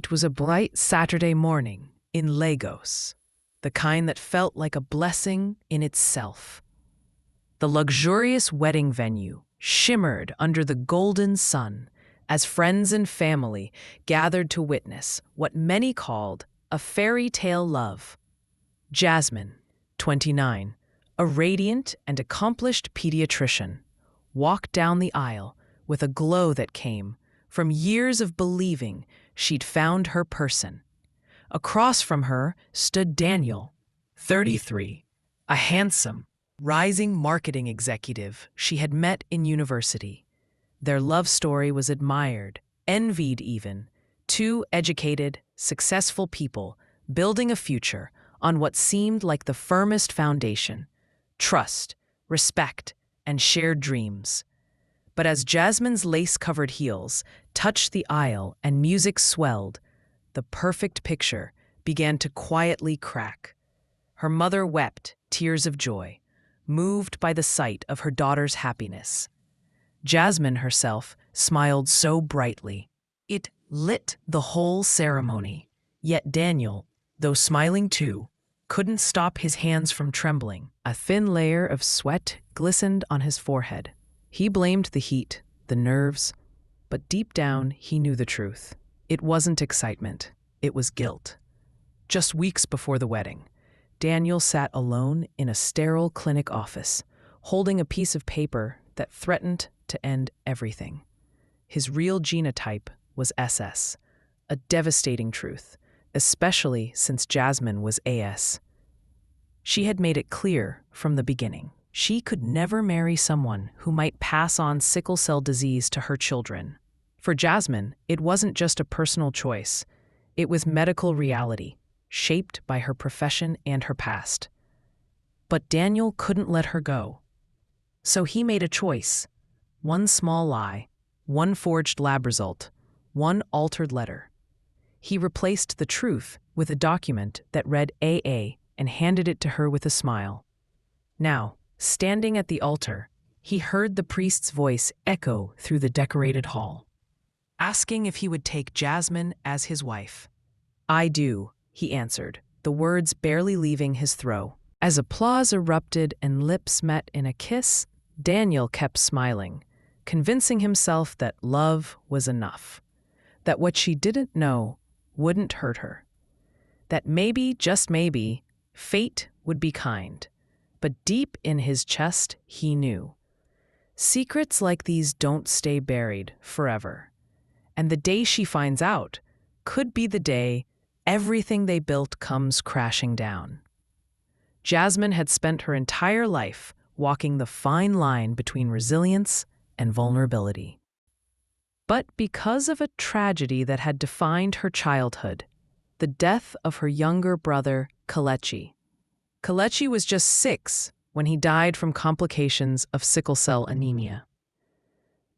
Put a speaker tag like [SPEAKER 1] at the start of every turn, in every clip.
[SPEAKER 1] It was a bright Saturday morning in Lagos, the kind that felt like a blessing in itself. The luxurious wedding venue shimmered under the golden sun as friends and family gathered to witness what many called a fairy tale love. Jasmine, 29, a radiant and accomplished pediatrician, walked down the aisle with a glow that came from years of believing she'd found her person. Across from her stood Daniel, 33, a handsome, rising marketing executive she had met in university. Their love story was admired, envied even, two educated, successful people building a future on what seemed like the firmest foundation: trust, respect, and shared dreams. But as Jasmine's lace-covered heels touched the aisle and music swelled, the perfect picture began to quietly crack. Her mother wept tears of joy, moved by the sight of her daughter's happiness. Jasmine herself smiled so brightly. It lit the whole ceremony. Yet Daniel, though smiling too, couldn't stop his hands from trembling. A thin layer of sweat glistened on his forehead. He blamed the heat, the nerves, but deep down he knew the truth. It wasn't excitement, it was guilt. Just weeks before the wedding, Daniel sat alone in a sterile clinic office, holding a piece of paper that threatened to end everything. His real genotype was SS, a devastating truth, especially since Jasmine was AS. She had made it clear from the beginning. She could never marry someone who might pass on sickle cell disease to her children. For Jasmine, it wasn't just a personal choice. It was medical reality, shaped by her profession and her past. But Daniel couldn't let her go. So he made a choice. One small lie, one forged lab result, one altered letter. He replaced the truth with a document that read AA and handed it to her with a smile. Now, standing at the altar, he heard the priest's voice echo through the decorated hall, asking if he would take Jasmine as his wife. "I do," he answered, the words barely leaving his throat. As applause erupted and lips met in a kiss, Daniel kept smiling, convincing himself that love was enough, that what she didn't know wouldn't hurt her, that maybe, just maybe, fate would be kind. But deep in his chest, he knew. Secrets like these don't stay buried forever. And the day she finds out could be the day everything they built comes crashing down. Jasmine had spent her entire life walking the fine line between resilience and vulnerability. But because of a tragedy that had defined her childhood, the death of her younger brother, Kelechi was just 6 when he died from complications of sickle cell anemia.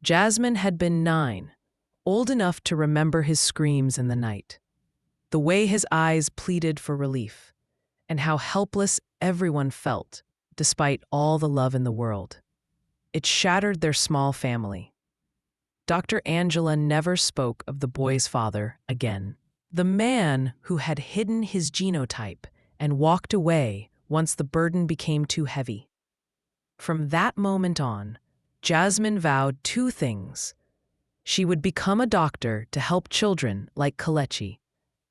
[SPEAKER 1] Jasmine had been 9, old enough to remember his screams in the night, the way his eyes pleaded for relief, and how helpless everyone felt despite all the love in the world. It shattered their small family. Dr. Angela never spoke of the boy's father again. The man who had hidden his genotype and walked away once the burden became too heavy. From that moment on, Jasmine vowed 2 things. She would become a doctor to help children like Kelechi,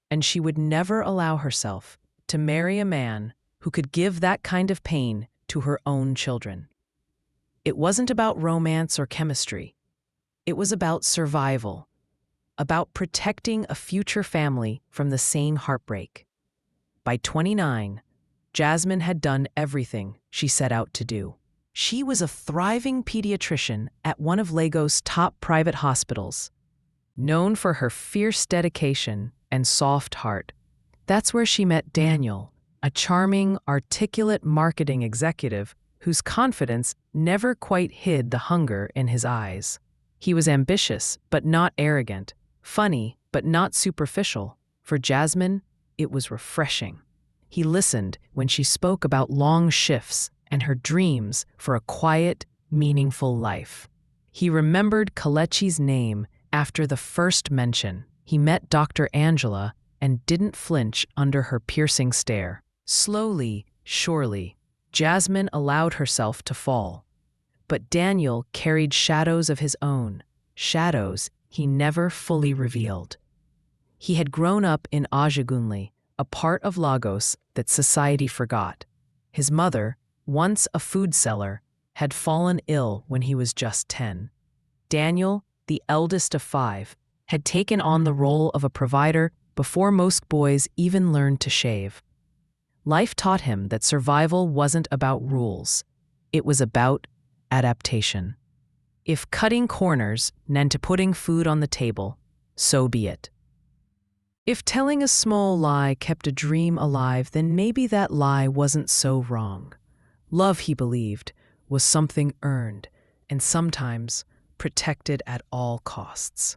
[SPEAKER 1] and she would never allow herself to marry a man who could give that kind of pain to her own children. It wasn't about romance or chemistry. It was about survival, about protecting a future family from the same heartbreak. By 29, Jasmine had done everything she set out to do. She was a thriving pediatrician at one of Lagos' top private hospitals, known for her fierce dedication and soft heart. That's where she met Daniel, a charming, articulate marketing executive whose confidence never quite hid the hunger in his eyes. He was ambitious, but not arrogant, funny, but not superficial. For Jasmine, it was refreshing. He listened when she spoke about long shifts and her dreams for a quiet, meaningful life. He remembered Kelechi's name after the first mention. he met Dr. Angela and didn't flinch under her piercing stare. Slowly, surely, Jasmine allowed herself to fall. But Daniel carried shadows of his own, shadows he never fully revealed. He had grown up in Ajagunle, a part of Lagos that society forgot. His mother, once a food seller, had fallen ill when he was just 10. Daniel, the eldest of 5, had taken on the role of a provider before most boys even learned to shave. Life taught him that survival wasn't about rules. It was about adaptation. If cutting corners meant putting food on the table, so be it. If telling a small lie kept a dream alive, then maybe that lie wasn't so wrong. Love, he believed, was something earned and sometimes protected at all costs.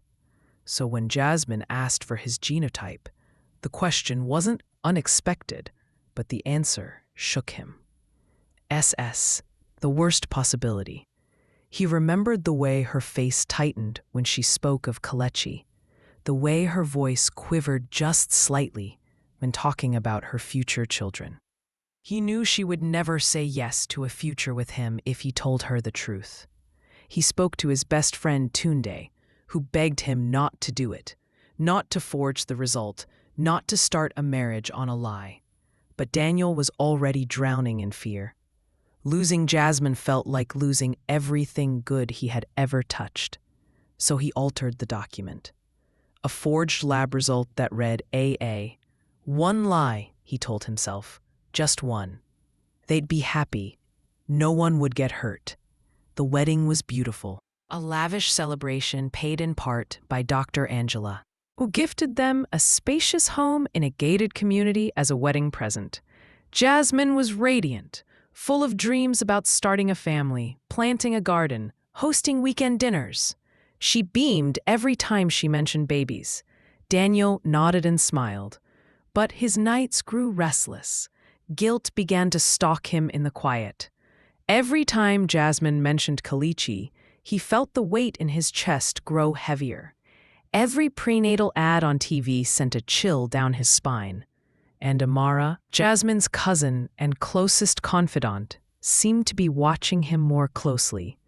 [SPEAKER 1] So when Jasmine asked for his genotype, the question wasn't unexpected, but the answer shook him. SS, the worst possibility. He remembered the way her face tightened when she spoke of Kelechi, the way her voice quivered just slightly when talking about her future children. He knew she would never say yes to a future with him if he told her the truth. He spoke to his best friend Tunde, who begged him not to do it, not to forge the result, not to start a marriage on a lie. But Daniel was already drowning in fear. Losing Jasmine felt like losing everything good he had ever touched. So he altered the document. A forged lab result that read AA. One lie, he told himself. Just one. They'd be happy. No one would get hurt. The wedding was beautiful. A lavish celebration paid in part by Dr. Angela, who gifted them a spacious home in a gated community as a wedding present. Jasmine was radiant, full of dreams about starting a family, planting a garden, hosting weekend dinners. She beamed every time she mentioned babies. Daniel nodded and smiled, but his nights grew restless. Guilt began to stalk him in the quiet. Every time Jasmine mentioned Kelechi, he felt the weight in his chest grow heavier. Every prenatal ad on TV sent a chill down his spine. And Amara, Jasmine's cousin and closest confidant, seemed to be watching him more closely.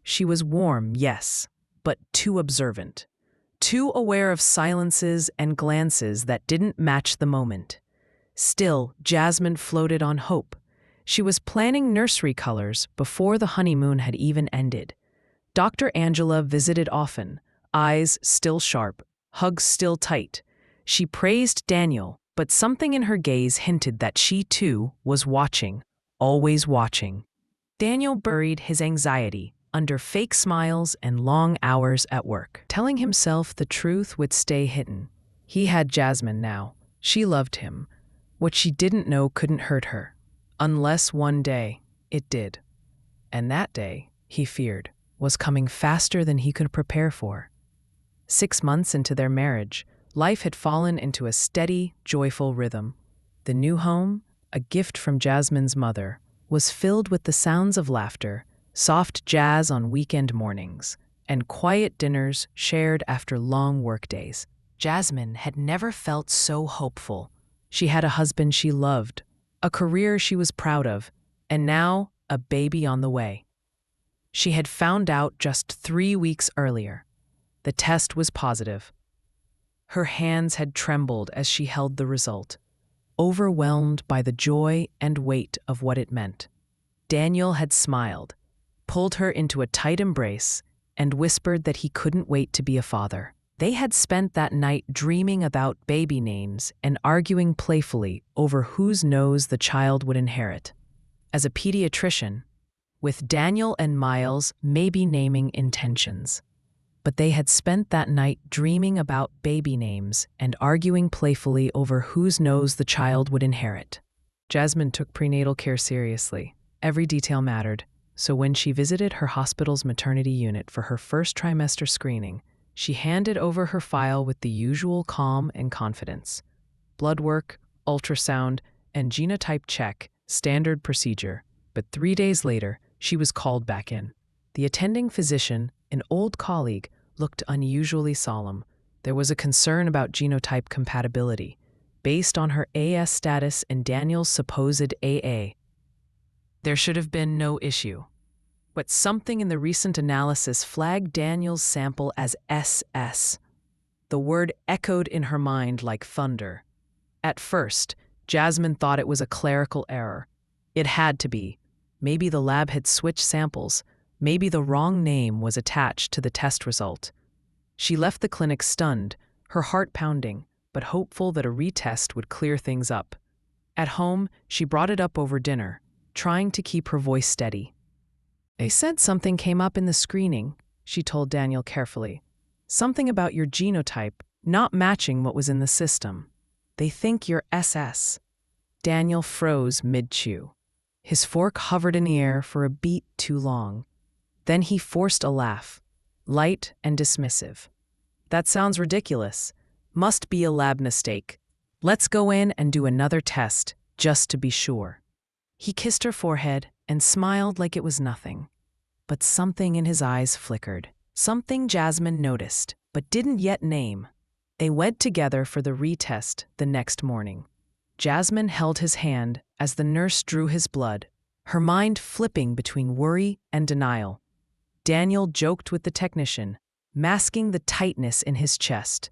[SPEAKER 1] She was warm, yes, but too observant, too aware of silences and glances that didn't match the moment. Still, Jasmine floated on hope. She was planning nursery colors before the honeymoon had even ended. Dr. Angela visited often, eyes still sharp, hugs still tight. She praised Daniel, but something in her gaze hinted that she too was watching, always watching. Daniel buried his anxiety under fake smiles and long hours at work, telling himself the truth would stay hidden. He had Jasmine now. She loved him. What she didn't know couldn't hurt her, unless one day it did. And that day, he feared, was coming faster than he could prepare for. 6 months into their marriage, life had fallen into a steady, joyful rhythm. The new home, a gift from Jasmine's mother, was filled with the sounds of laughter, soft jazz on weekend mornings, and quiet dinners shared after long workdays. Jasmine had never felt so hopeful. She had a husband she loved, a career she was proud of, and now a baby on the way. She had found out just 3 weeks earlier. The test was positive. Her hands had trembled as she held the result, overwhelmed by the joy and weight of what it meant. Daniel had smiled, pulled her into a tight embrace, and whispered that he couldn't wait to be a father. They had spent that night dreaming about baby names and arguing playfully over whose nose the child would inherit. As a pediatrician, with Daniel and Miles maybe naming intentions. But they had spent that night dreaming about baby names and arguing playfully over whose nose the child would inherit. Jasmine took prenatal care seriously. Every detail mattered, so when she visited her hospital's maternity unit for her first trimester screening, she handed over her file with the usual calm and confidence. Blood work, ultrasound, and genotype check, standard procedure. But 3 days later, she was called back in. The attending physician, an old colleague, looked unusually solemn. There was a concern about genotype compatibility, based on her AS status and Daniel's supposed AA. There should have been no issue. But something in the recent analysis flagged Daniel's sample as SS. The word echoed in her mind like thunder. At first, Jasmine thought it was a clerical error. It had to be. Maybe the lab had switched samples. Maybe the wrong name was attached to the test result. She left the clinic stunned, her heart pounding, but hopeful that a retest would clear things up. At home, she brought it up over dinner, trying to keep her voice steady. "They said something came up in the screening," she told Daniel carefully. "Something about your genotype not matching what was in the system. They think you're SS." Daniel froze mid-chew. His fork hovered in the air for a beat too long. Then he forced a laugh, light and dismissive. "That sounds ridiculous. Must be a lab mistake. Let's go in and do another test, just to be sure." He kissed her forehead and smiled like it was nothing. But something in his eyes flickered, something Jasmine noticed, but didn't yet name. They went together for the retest the next morning. Jasmine held his hand as the nurse drew his blood, her mind flipping between worry and denial. Daniel joked with the technician, masking the tightness in his chest.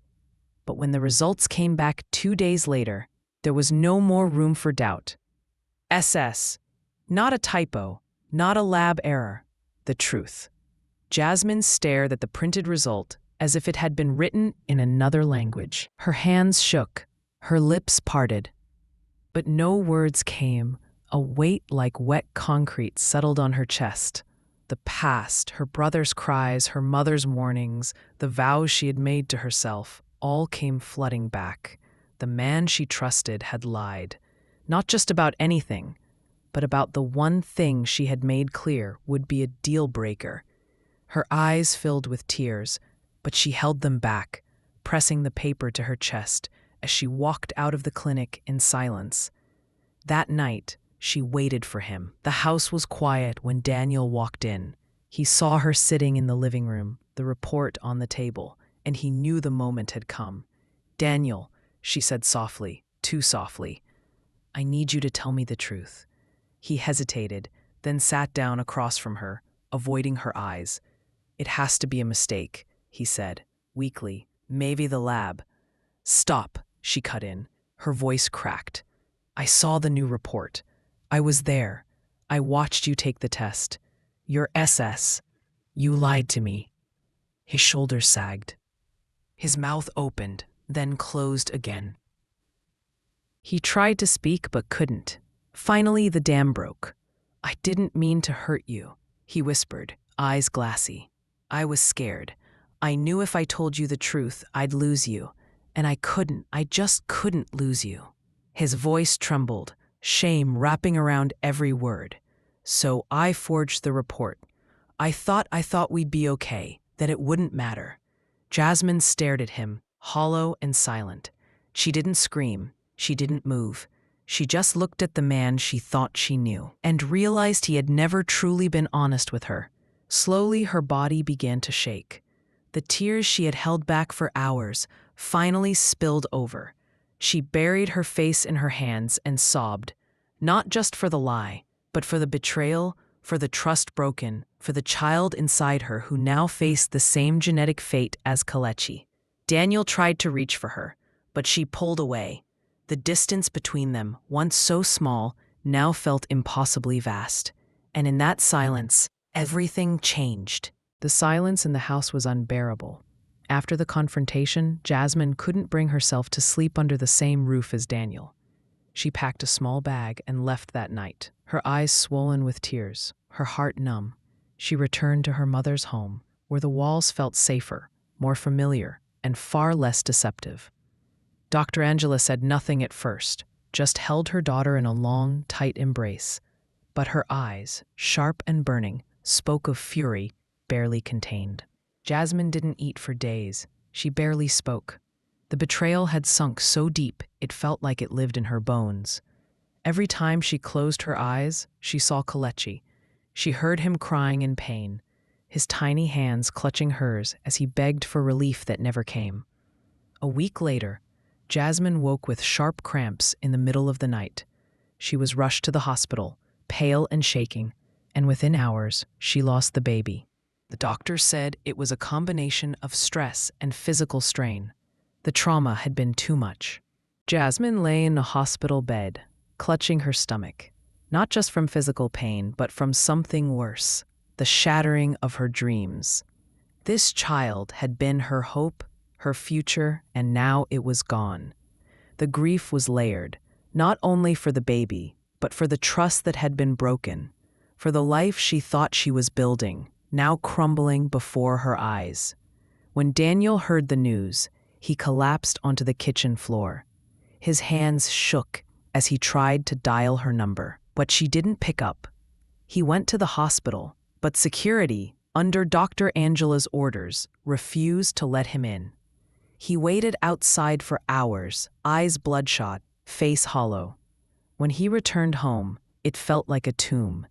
[SPEAKER 1] But when the results came back 2 days later, there was no more room for doubt. SS. Not a typo, not a lab error. The truth. Jasmine stared at the printed result as if it had been written in another language. Her hands shook, her lips parted. But no words came. A weight like wet concrete settled on her chest. The past, her brother's cries, her mother's warnings, the vows she had made to herself, all came flooding back. The man she trusted had lied. Not just about anything, but about the one thing she had made clear would be a deal breaker. Her eyes filled with tears, but she held them back, pressing the paper to her chest as she walked out of the clinic in silence. That night, she waited for him. The house was quiet when Daniel walked in. He saw her sitting in the living room, the report on the table, and he knew the moment had come. "Daniel," she said softly, too softly, "I need you to tell me the truth." He hesitated, then sat down across from her, avoiding her eyes. "It has to be a mistake," he said, weakly. "Maybe the lab." "Stop," she cut in, her voice cracked. "I saw the new report. I was there. I watched you take the test. You're SS. You lied to me." His shoulders sagged. His mouth opened, then closed again. He tried to speak but couldn't. Finally, the dam broke. "I didn't mean to hurt you," he whispered, eyes glassy. "I was scared. I knew if I told you the truth, I'd lose you. And I just couldn't lose you." His voice trembled, shame wrapping around every word. "So I forged the report. I thought we'd be okay, that it wouldn't matter." Jasmine stared at him, hollow and silent. She didn't scream. She didn't move. She just looked at the man she thought she knew and realized he had never truly been honest with her. Slowly, her body began to shake. The tears she had held back for hours finally spilled over. She buried her face in her hands and sobbed, not just for the lie, but for the betrayal, for the trust broken, for the child inside her who now faced the same genetic fate as Kelechi. Daniel tried to reach for her, but she pulled away. The distance between them, once so small, now felt impossibly vast. And in that silence, everything changed. The silence in the house was unbearable. After the confrontation, Jasmine couldn't bring herself to sleep under the same roof as Daniel. She packed a small bag and left that night, her eyes swollen with tears, her heart numb. She returned to her mother's home, where the walls felt safer, more familiar, and far less deceptive. Dr. Angela said nothing at first, just held her daughter in a long, tight embrace. But her eyes, sharp and burning, spoke of fury barely contained. Jasmine didn't eat for days. She barely spoke. The betrayal had sunk so deep it felt like it lived in her bones. Every time she closed her eyes, she saw Kelechi. She heard him crying in pain, his tiny hands clutching hers as he begged for relief that never came. A week later, Jasmine woke with sharp cramps in the middle of the night. She was rushed to the hospital, pale and shaking, and within hours, she lost the baby. The doctor said it was a combination of stress and physical strain. The trauma had been too much. Jasmine lay in a hospital bed, clutching her stomach, not just from physical pain, but from something worse, the shattering of her dreams. This child had been her hope, her future, and now it was gone. The grief was layered, not only for the baby, but for the trust that had been broken, for the life she thought she was building, now crumbling before her eyes. When Daniel heard the news, he collapsed onto the kitchen floor. His hands shook as he tried to dial her number, but she didn't pick up. He went to the hospital, but security, under Dr. Angela's orders, refused to let him in. He waited outside for hours, eyes bloodshot, face hollow. When he returned home, it felt like a tomb.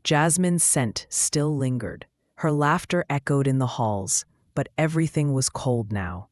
[SPEAKER 1] Jasmine's scent still lingered. Her laughter echoed in the halls, but everything was cold now.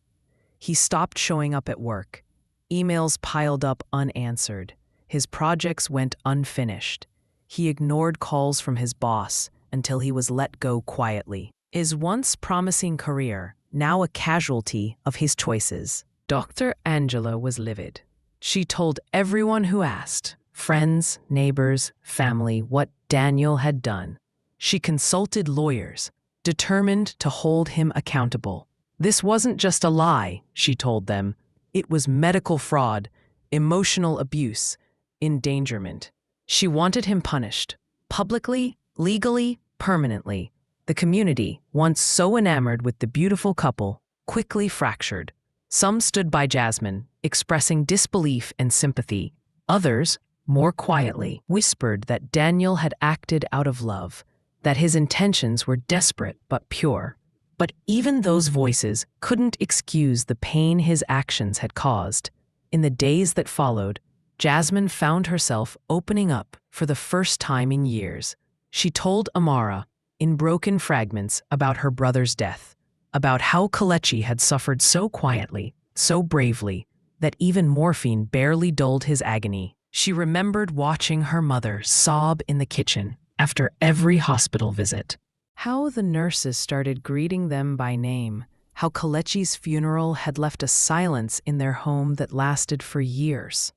[SPEAKER 1] He stopped showing up at work. Emails piled up unanswered. His projects went unfinished. He ignored calls from his boss until he was let go quietly. His once promising career, now a casualty of his choices. Dr. Angela was livid. She told everyone who asked, friends, neighbors, family, what Daniel had done. She consulted lawyers, determined to hold him accountable. This wasn't just a lie, she told them. It was medical fraud, emotional abuse, endangerment. She wanted him punished, publicly, legally, permanently. The community, once so enamored with the beautiful couple, quickly fractured. Some stood by Jasmine, expressing disbelief and sympathy. Others, more quietly, whispered that Daniel had acted out of love, that his intentions were desperate but pure. But even those voices couldn't excuse the pain his actions had caused. In the days that followed, Jasmine found herself opening up for the first time in years. She told Amara, in broken fragments, about her brother's death, about how Kelechi had suffered so quietly, so bravely, that even morphine barely dulled his agony. She remembered watching her mother sob in the kitchen after every hospital visit. How the nurses started greeting them by name, how Kelechi's funeral had left a silence in their home that lasted for years.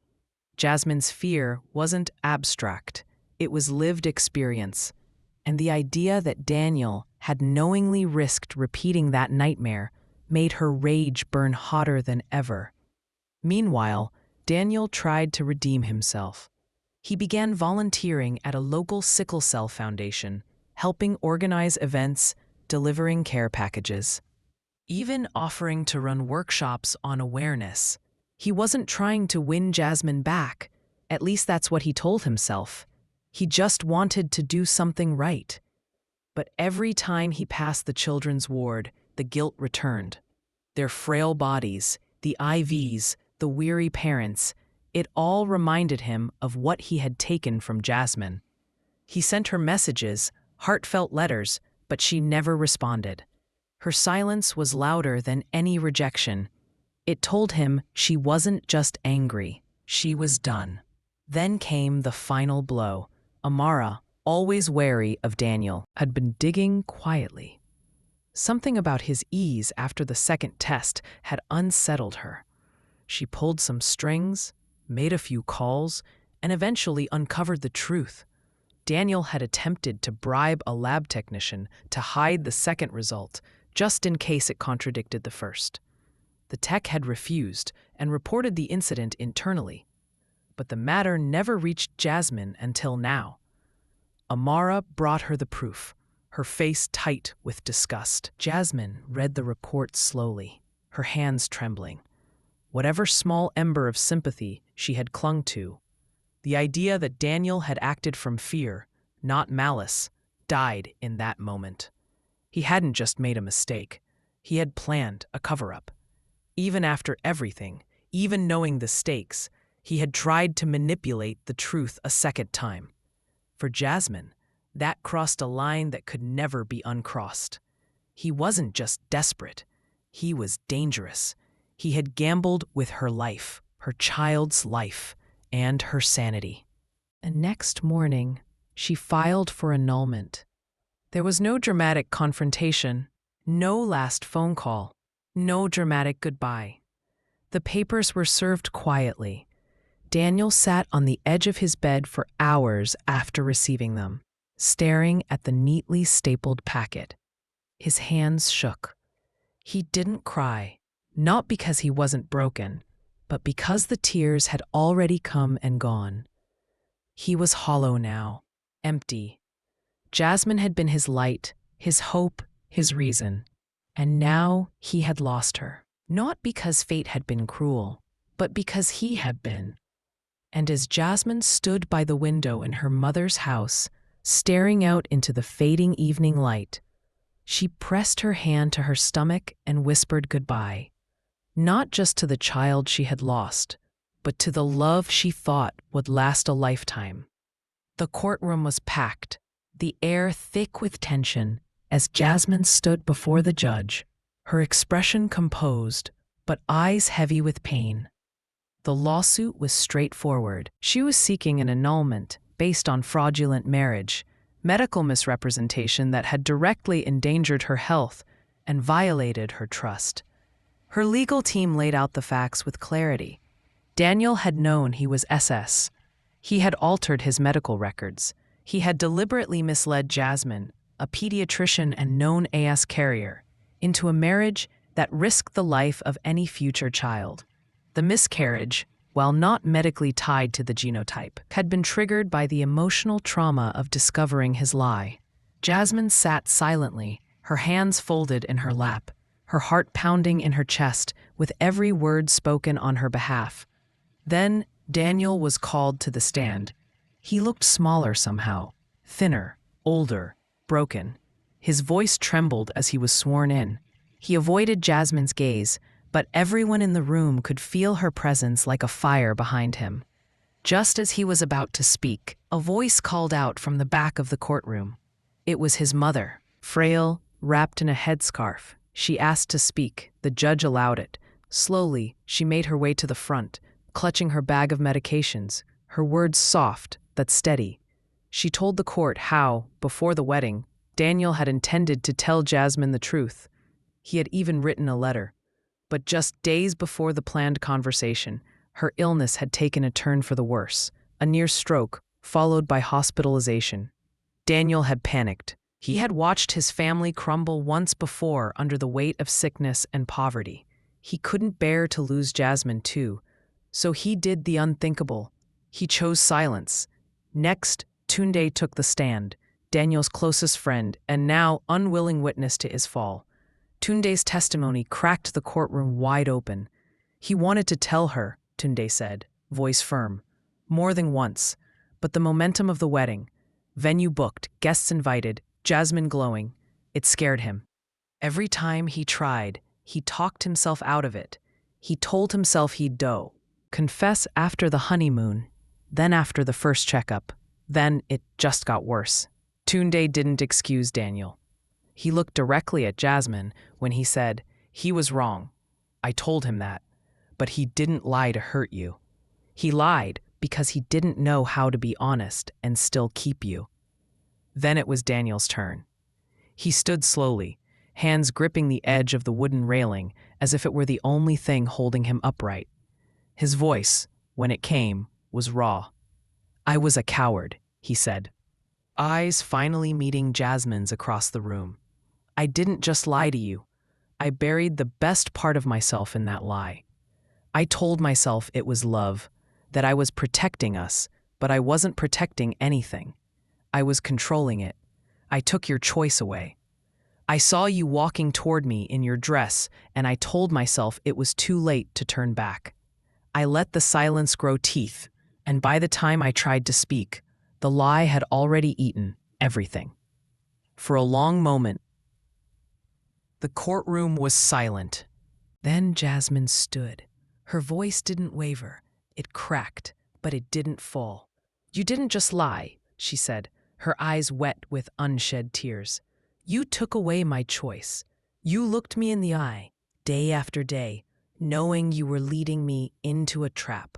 [SPEAKER 1] Jasmine's fear wasn't abstract, it was lived experience, and the idea that Daniel had knowingly risked repeating that nightmare made her rage burn hotter than ever. Meanwhile, Daniel tried to redeem himself. He began volunteering at a local sickle cell foundation, helping organize events, delivering care packages, even offering to run workshops on awareness. He wasn't trying to win Jasmine back, at least that's what he told himself. He just wanted to do something right. But every time he passed the children's ward, the guilt returned. Their frail bodies, the IVs, the weary parents, it all reminded him of what he had taken from Jasmine. He sent her messages, heartfelt letters, but she never responded. Her silence was louder than any rejection. It told him she wasn't just angry, she was done. Then came the final blow. Amara, always wary of Daniel, had been digging quietly. Something about his ease after the second test had unsettled her. She pulled some strings, made a few calls, and eventually uncovered the truth. Daniel had attempted to bribe a lab technician to hide the second result, just in case it contradicted the first. The tech had refused and reported the incident internally. But the matter never reached Jasmine until now. Amara brought her the proof, her face tight with disgust. Jasmine read the report slowly, her hands trembling. Whatever small ember of sympathy she had clung to, the idea that Daniel had acted from fear, not malice, died in that moment. He hadn't just made a mistake. He had planned a cover-up. Even after everything, even knowing the stakes, he had tried to manipulate the truth a second time. For Jasmine, that crossed a line that could never be uncrossed. He wasn't just desperate. He was dangerous. He had gambled with her life, her child's life, and her sanity. And next morning, she filed for annulment. There was no dramatic confrontation, no last phone call, no dramatic goodbye. The papers were served quietly. Daniel sat on the edge of his bed for hours after receiving them, staring at the neatly stapled packet. His hands shook. He didn't cry, not because he wasn't broken, but because the tears had already come and gone. He was hollow now, empty. Jasmine had been his light, his hope, his reason. And now he had lost her. Not because fate had been cruel, but because he had been. And as Jasmine stood by the window in her mother's house, staring out into the fading evening light, she pressed her hand to her stomach and whispered goodbye, not just to the child she had lost, but to the love she thought would last a lifetime. The courtroom was packed, the air thick with tension, as Jasmine stood before the judge, her expression composed, but eyes heavy with pain. The lawsuit was straightforward. She was seeking an annulment based on fraudulent marriage, medical misrepresentation that had directly endangered her health and violated her trust. Her legal team laid out the facts with clarity. Daniel had known he was SS. He had altered his medical records. He had deliberately misled Jasmine, a pediatrician and known AS carrier, into a marriage that risked the life of any future child. The miscarriage, while not medically tied to the genotype, had been triggered by the emotional trauma of discovering his lie. Jasmine sat silently, her hands folded in her lap, her heart pounding in her chest with every word spoken on her behalf. Then Daniel was called to the stand. He looked smaller somehow, thinner, older, broken. His voice trembled as he was sworn in. He avoided Jasmine's gaze, but everyone in the room could feel her presence like a fire behind him. Just as he was about to speak, a voice called out from the back of the courtroom. It was his mother, frail, wrapped in a headscarf. She asked to speak. The judge allowed it. Slowly, she made her way to the front, clutching her bag of medications, her words soft but steady. She told the court how, before the wedding, Daniel had intended to tell Jasmine the truth. He had even written a letter. But just days before the planned conversation, her illness had taken a turn for the worse, a near stroke, followed by hospitalization. Daniel had panicked. He had watched his family crumble once before under the weight of sickness and poverty. He couldn't bear to lose Jasmine too, so he did the unthinkable. He chose silence. Next, Tunde took the stand, Daniel's closest friend and now unwilling witness to his fall. Tunde's testimony cracked the courtroom wide open. He wanted to tell her, Tunde said, voice firm, more than once, but the momentum of the wedding, venue booked, guests invited, Jasmine glowing, it scared him. Every time he tried, he talked himself out of it. He told himself he'd confess after the honeymoon, then after the first checkup. Then it just got worse. Tunde didn't excuse Daniel. He looked directly at Jasmine when he said, "He was wrong. I told him that. But he didn't lie to hurt you. He lied because he didn't know how to be honest and still keep you." Then it was Daniel's turn. He stood slowly, hands gripping the edge of the wooden railing as if it were the only thing holding him upright. His voice, when it came, was raw. "I was a coward," he said, eyes finally meeting Jasmine's across the room. "I didn't just lie to you. I buried the best part of myself in that lie. I told myself it was love, that I was protecting us, but I wasn't protecting anything. I was controlling it. I took your choice away. I saw you walking toward me in your dress, and I told myself it was too late to turn back. I let the silence grow teeth, and by the time I tried to speak, the lie had already eaten everything." For a long moment, the courtroom was silent. Then Jasmine stood. Her voice didn't waver. It cracked, but it didn't fall. "You didn't just lie," she said, her eyes wet with unshed tears. "You took away my choice. You looked me in the eye, day after day. knowing you were leading me into a trap.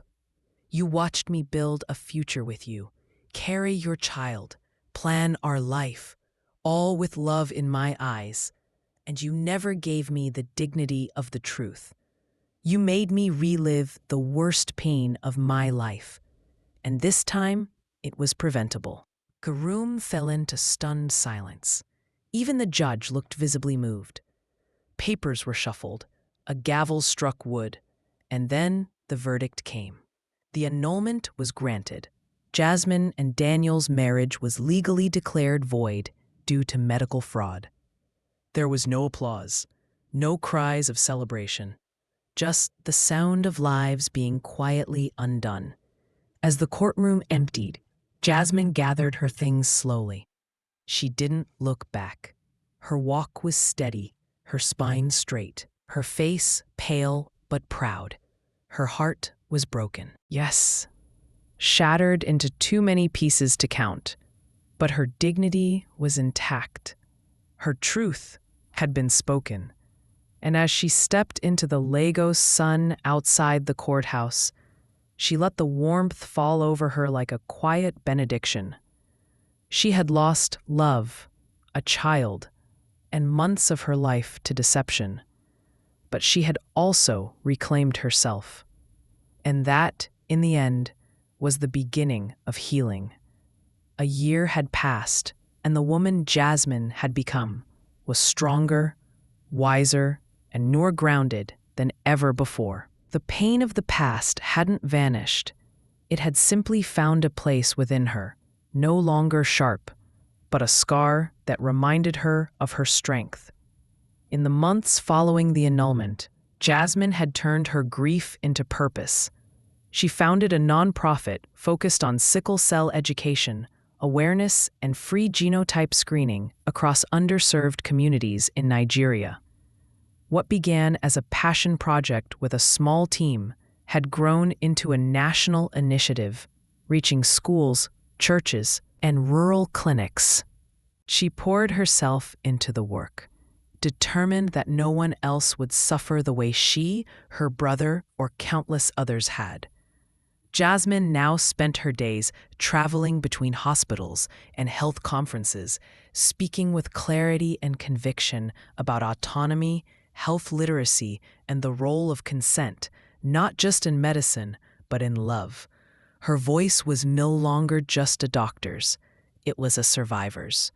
[SPEAKER 1] You watched me build a future with you, carry your child, plan our life, all with love in my eyes, and you never gave me the dignity of the truth. You made me relive the worst pain of my life, and this time it was preventable. Karum fell into stunned silence. Even the judge looked visibly moved. Papers were shuffled, a gavel struck wood, and then the verdict came. The annulment was granted. Jasmine and Daniel's marriage was legally declared void due to medical fraud. There was no applause, no cries of celebration, just the sound of lives being quietly undone. As the courtroom emptied, Jasmine gathered her things slowly. She didn't look back. Her walk was steady, her spine straight, her face pale but proud. Her heart was broken. Yes, shattered into too many pieces to count, but her dignity was intact. Her truth had been spoken, and as she stepped into the Lagos sun outside the courthouse, she let the warmth fall over her like a quiet benediction. She had lost love, a child, and months of her life to deception, but she had also reclaimed herself. And that, in the end, was the beginning of healing. A year had passed, and the woman Jasmine had become was stronger, wiser, and more grounded than ever before. The pain of the past hadn't vanished. It had simply found a place within her, no longer sharp, but a scar that reminded her of her strength. In the months following the annulment, Jasmine had turned her grief into purpose. She founded a nonprofit focused on sickle cell education, awareness, and free genotype screening across underserved communities in Nigeria. What began as a passion project with a small team had grown into a national initiative, reaching schools, churches, and rural clinics. She poured herself into the work, determined that no one else would suffer the way she, her brother, or countless others had. Jasmine now spent her days traveling between hospitals and health conferences, speaking with clarity and conviction about autonomy, health literacy, and the role of consent, not just in medicine, but in love. Her voice was no longer just a doctor's, it was a survivor's.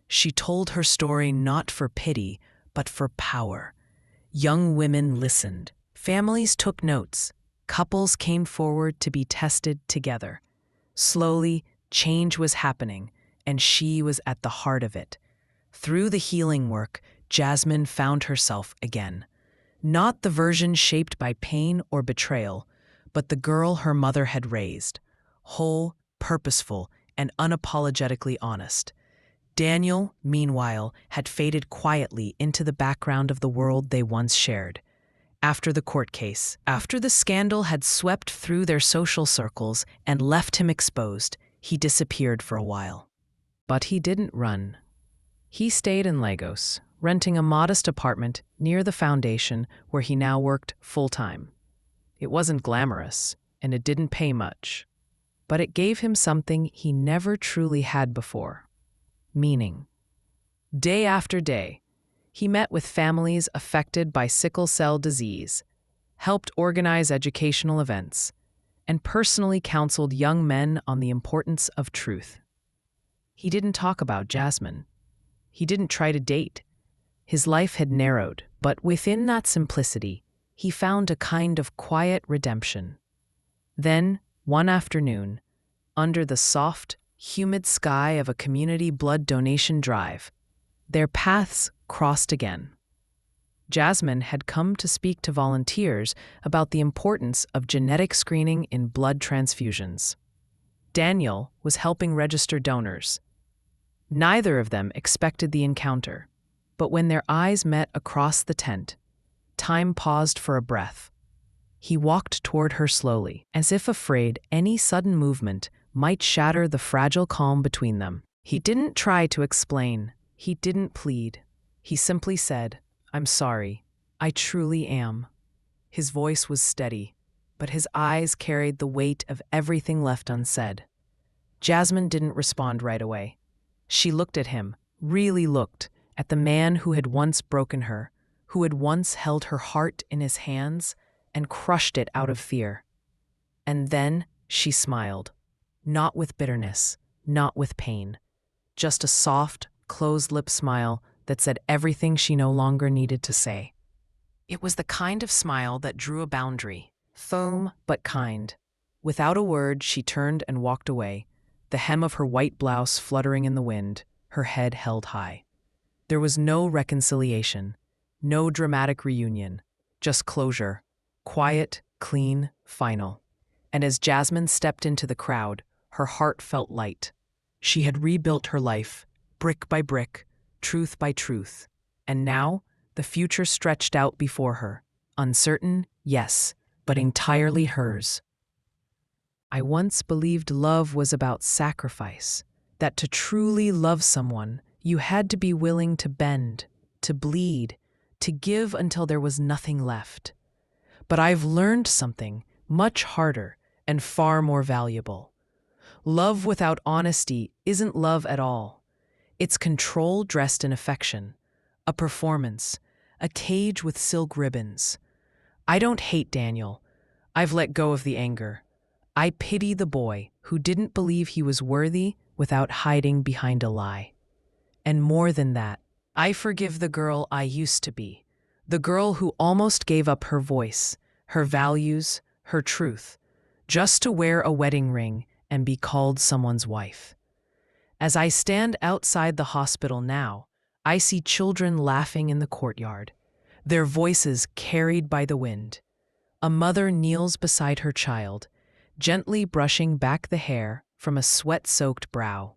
[SPEAKER 1] She told her story not for pity, but for power. Young women listened. Families took notes. Couples came forward to be tested together. Slowly, change was happening, and she was at the heart of it. Through the healing work, Jasmine found herself again. Not the version shaped by pain or betrayal, but the girl her mother had raised, whole, purposeful, and unapologetically honest. Daniel, meanwhile, had faded quietly into the background of the world they once shared. After the court case, after the scandal had swept through their social circles and left him exposed, he disappeared for a while. But he didn't run. He stayed in Lagos, renting a modest apartment near the foundation where he now worked full-time. It wasn't glamorous, and it didn't pay much, but it gave him something he never truly had before: meaning. Day after day, he met with families affected by sickle cell disease, helped organize educational events, and personally counseled young men on the importance of truth. He didn't talk about Jasmine. He didn't try to date. His life had narrowed, but within that simplicity, he found a kind of quiet redemption. Then, one afternoon, under the soft, humid sky of a community blood donation drive, their paths crossed again. Jasmine had come to speak to volunteers about the importance of genetic screening in blood transfusions. Daniel was helping register donors. Neither of them expected the encounter, but when their eyes met across the tent, time paused for a breath. He walked toward her slowly, as if afraid any sudden movement might shatter the fragile calm between them. He didn't try to explain. He didn't plead. He simply said, "I'm sorry. I truly am." His voice was steady, but his eyes carried the weight of everything left unsaid. Jasmine didn't respond right away. She looked at him, really looked, at the man who had once broken her, who had once held her heart in his hands and crushed it out of fear. And then she smiled, not with bitterness, not with pain, just a soft, closed-lip smile that said everything she no longer needed to say. It was the kind of smile that drew a boundary, firm but kind. Without a word, she turned and walked away, the hem of her white blouse fluttering in the wind, her head held high. There was no reconciliation, no dramatic reunion, just closure, quiet, clean, final. And as Jasmine stepped into the crowd, her heart felt light. She had rebuilt her life, brick by brick, truth by truth. And now, the future stretched out before her. Uncertain, yes, but entirely hers. I once believed love was about sacrifice, that to truly love someone, you had to be willing to bend, to bleed, to give until there was nothing left. But I've learned something much harder and far more valuable. Love without honesty isn't love at all. It's control dressed in affection, a performance, a cage with silk ribbons. I don't hate Daniel. I've let go of the anger. I pity the boy who didn't believe he was worthy without hiding behind a lie. And more than that, I forgive the girl I used to be, the girl who almost gave up her voice, her values, her truth, just to wear a wedding ring and be called someone's wife. As I stand outside the hospital now, I see children laughing in the courtyard, their voices carried by the wind. A mother kneels beside her child, gently brushing back the hair from a sweat-soaked brow.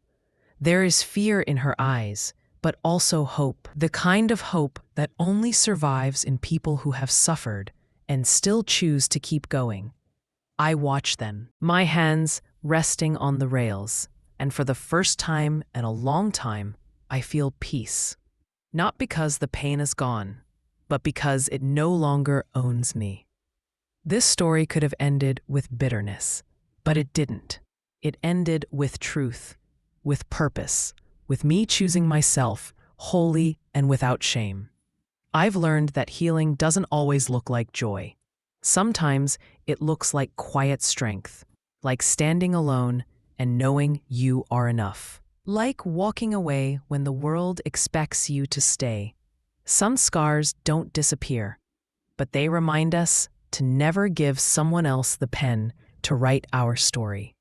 [SPEAKER 1] There is fear in her eyes, but also hope, the kind of hope that only survives in people who have suffered and still choose to keep going. I watch them, my hands resting on the rails, and for the first time in a long time, I feel peace. Not because the pain is gone, but because it no longer owns me. This story could have ended with bitterness, but it didn't. It ended with truth, with purpose, with me choosing myself, wholly and without shame. I've learned that healing doesn't always look like joy. Sometimes it looks like quiet strength, like standing alone and knowing you are enough. Like walking away when the world expects you to stay. Some scars don't disappear, but they remind us to never give someone else the pen to write our story.